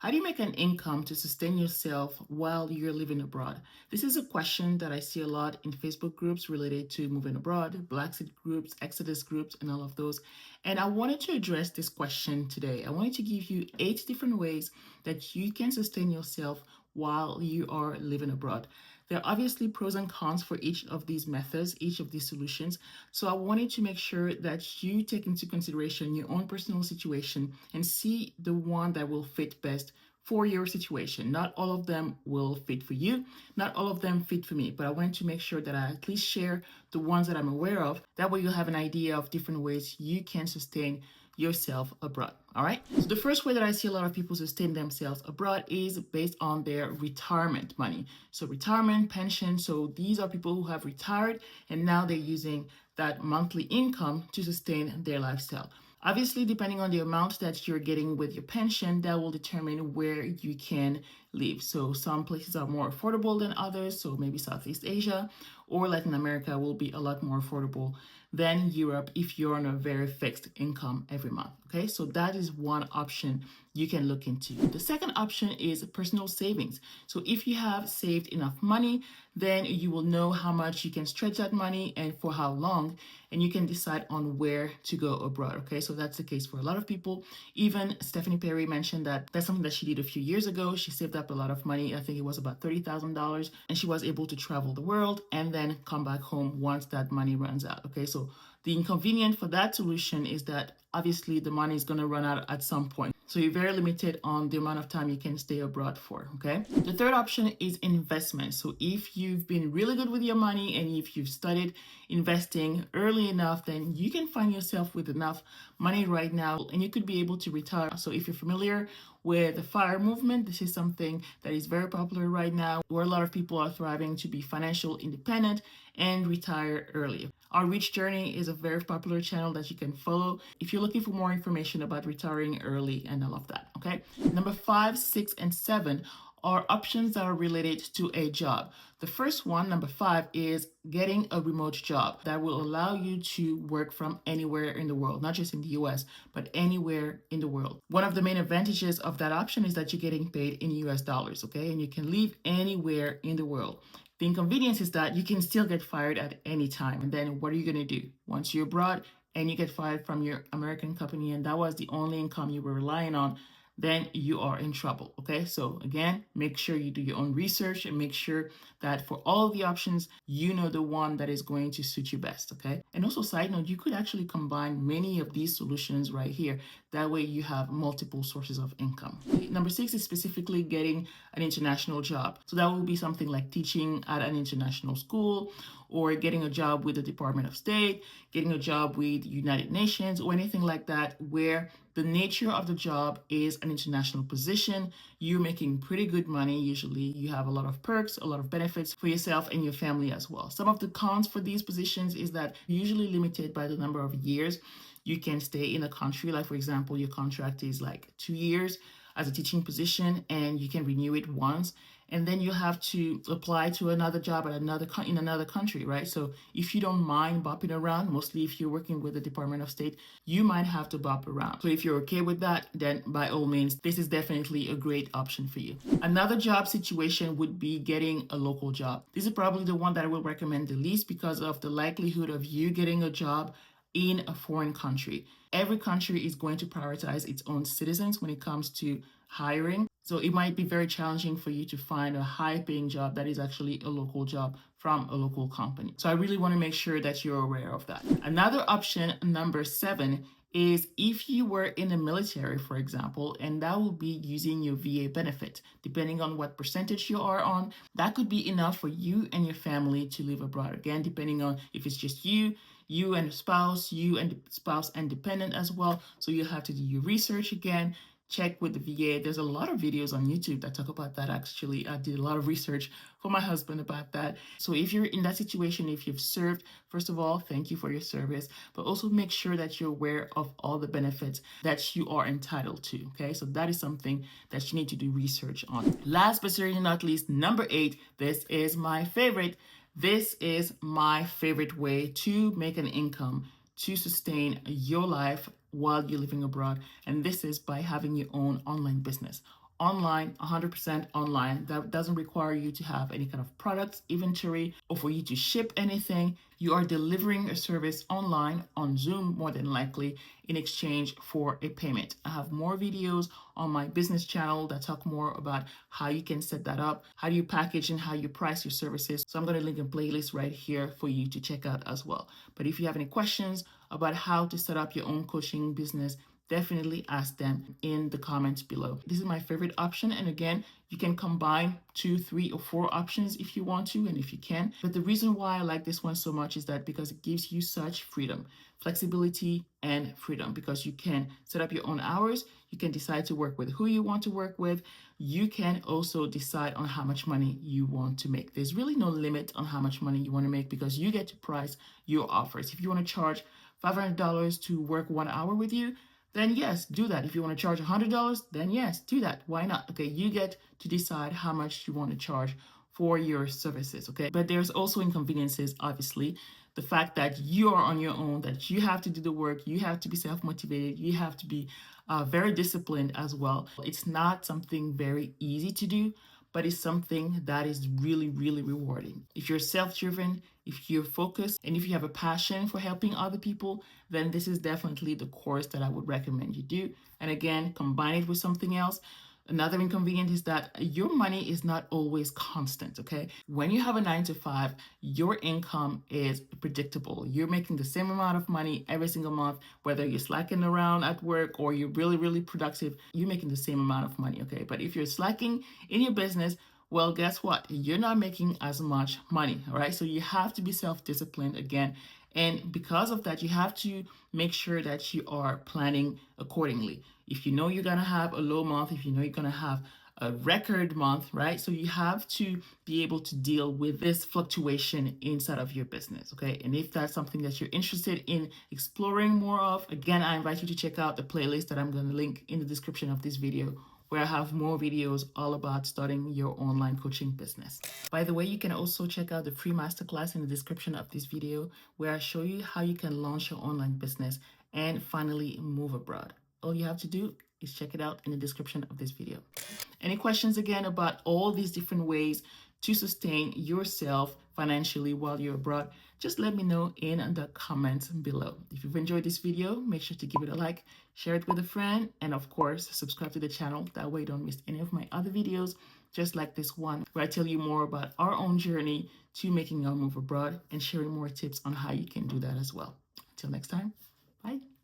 How do you make an income to sustain yourself while you're living abroad? This is a question that I see a lot in Facebook groups related to moving abroad, Black Seed groups, Exodus groups, and all of those. And I wanted to address this question today. I wanted to give you 8 different ways that you can sustain yourself while you are living abroad. There are obviously pros and cons for each of these methods, each of these solutions. So I wanted to make sure that you take into consideration your own personal situation and see the one that will fit best for your situation. Not all of them will fit for you, not all of them fit for me, but I wanted to make sure that I at least share the ones that I'm aware of. That way you'll have an idea of different ways you can sustain yourself abroad. All right. So the first way that I see a lot of people sustain themselves abroad is based on their retirement money. So retirement, pension. So these are people who have retired and now they're using that monthly income to sustain their lifestyle. Obviously, depending on the amount that you're getting with your pension, that will determine where you can live. So some places are more affordable than others. So maybe Southeast Asia or Latin America will be a lot more affordable than Europe if you're on a very fixed income every month. Okay, so that is one option you can look into. The second option is personal savings. So if you have saved enough money, then you will know how much you can stretch that money and for how long, and you can decide on where to go abroad. Okay, so that's the case for a lot of people. Even Stephanie Perry mentioned that that's something that she did a few years ago. She saved up a lot of money. I think it was about $30,000, and she was able to travel the world and then come back home once that money runs out. Okay, so the inconvenience for that solution is that obviously the money is going to run out at some point. So you're very limited on the amount of time you can stay abroad for, okay? The third option is investment. So if you've been really good with your money and if you've started investing early enough, then you can find yourself with enough money right now and you could be able to retire. So if you're familiar with the FIRE movement, this is something that is very popular right now, where a lot of people are thriving to be financial independent and retire early. Our Rich Journey is a very popular channel that you can follow if you're looking for more information about retiring early and all of that, okay? Number 5, 6, and 7 are options that are related to a job. The first one, number 5, is getting a remote job that will allow you to work from anywhere in the world, not just in the US, but anywhere in the world. One of the main advantages of that option is that you're getting paid in US dollars, okay? And you can live anywhere in the world. The inconvenience is that you can still get fired at any time. And then what are you going to do? Once you're abroad and you get fired from your American company and that was the only income you were relying on, then you are in trouble, okay? So again, make sure you do your own research and make sure that for all of the options, you know the one that is going to suit you best, okay? And also, side note, you could actually combine many of these solutions right here. That way you have multiple sources of income. Number 6 is specifically getting an international job. So that will be something like teaching at an international school or getting a job with the Department of State, getting a job with United Nations or anything like that where the nature of the job is an international position. You're making pretty good money. Usually you have a lot of perks, a lot of benefits for yourself and your family as well. Some of the cons for these positions is that you're usually limited by the number of years you can stay in a country. Like for example, your contract is like 2 years as a teaching position and you can renew it once. And then you have to apply to another job at in another country, right? So if you don't mind bopping around, mostly if you're working with the Department of State, you might have to bop around. So if you're okay with that, then by all means, this is definitely a great option for you. Another job situation would be getting a local job. This is probably the one that I will recommend the least because of the likelihood of you getting a job in a foreign country. Every country is going to prioritize its own citizens when it comes to hiring. So it might be very challenging for you to find a high-paying job that is actually a local job from a local company. So I really want to make sure that you're aware of that. Another option, number 7, is if you were in the military, for example, and that will be using your VA benefit. Depending on what percentage you are on, that could be enough for you and your family to live abroad. Again, depending on if it's just you and the spouse and dependent as well. So you have to do your research again. Check with the VA. There's a lot of videos on YouTube that talk about that actually. I did a lot of research for my husband about that. So if you're in that situation, if you've served, first of all, thank you for your service, but also make sure that you're aware of all the benefits that you are entitled to, okay? So that is something that you need to do research on. Last but certainly not least, number 8, this is my favorite. This is my favorite way to make an income to sustain your life while you're living abroad. And this is by having your own online business. online, 100% online. That doesn't require you to have any kind of products, inventory, or for you to ship anything. You are delivering a service online on Zoom, more than likely, in exchange for a payment. I have more videos on my business channel that talk more about how you can set that up, how do you package and how you price your services. So I'm going to link a playlist right here for you to check out as well. But if you have any questions about how to set up your own coaching business, definitely ask them in the comments below. This is my favorite option. And again, you can combine 2, 3, or 4 options if you want to and if you can. But the reason why I like this one so much is that because it gives you such freedom, flexibility, and freedom, because you can set up your own hours. You can decide to work with who you want to work with. You can also decide on how much money you want to make. There's really no limit on how much money you want to make because you get to price your offers. If you want to charge $500 to work 1 hour with you, then yes, do that. If you want to charge $100, then yes, do that. Why not? Okay, you get to decide how much you want to charge for your services, okay? But there's also inconveniences, obviously. The fact that you are on your own, that you have to do the work, you have to be self-motivated, you have to be very disciplined as well. It's not something very easy to do, but it's something that is really, really rewarding. If you're self-driven, if you're focused, and if you have a passion for helping other people, then this is definitely the course that I would recommend you do. And again, combine it with something else. Another inconvenience is that your money is not always constant, okay? When you have a 9 to 5, your income is predictable. You're making the same amount of money every single month, whether you're slacking around at work or you're really, really productive, you're making the same amount of money, okay? But if you're slacking in your business, well, guess what? You're not making as much money, all right? So you have to be self-disciplined again. And because of that, you have to make sure that you are planning accordingly. If you know you're going to have a low month, if you know you're going to have a record month, right? So you have to be able to deal with this fluctuation inside of your business, okay? And if that's something that you're interested in exploring more of, again, I invite you to check out the playlist that I'm going to link in the description of this video, where I have more videos all about starting your online coaching business. By the way, you can also check out the free masterclass in the description of this video, where I show you how you can launch your online business and finally move abroad. All you have to do is check it out in the description of this video. Any questions again about all these different ways to sustain yourself financially while you're abroad, just let me know in the comments below. If you've enjoyed this video, make sure to give it a like, share it with a friend, and of course, subscribe to the channel. That way you don't miss any of my other videos, just like this one, where I tell you more about our own journey to making our move abroad and sharing more tips on how you can do that as well. Until next time, bye.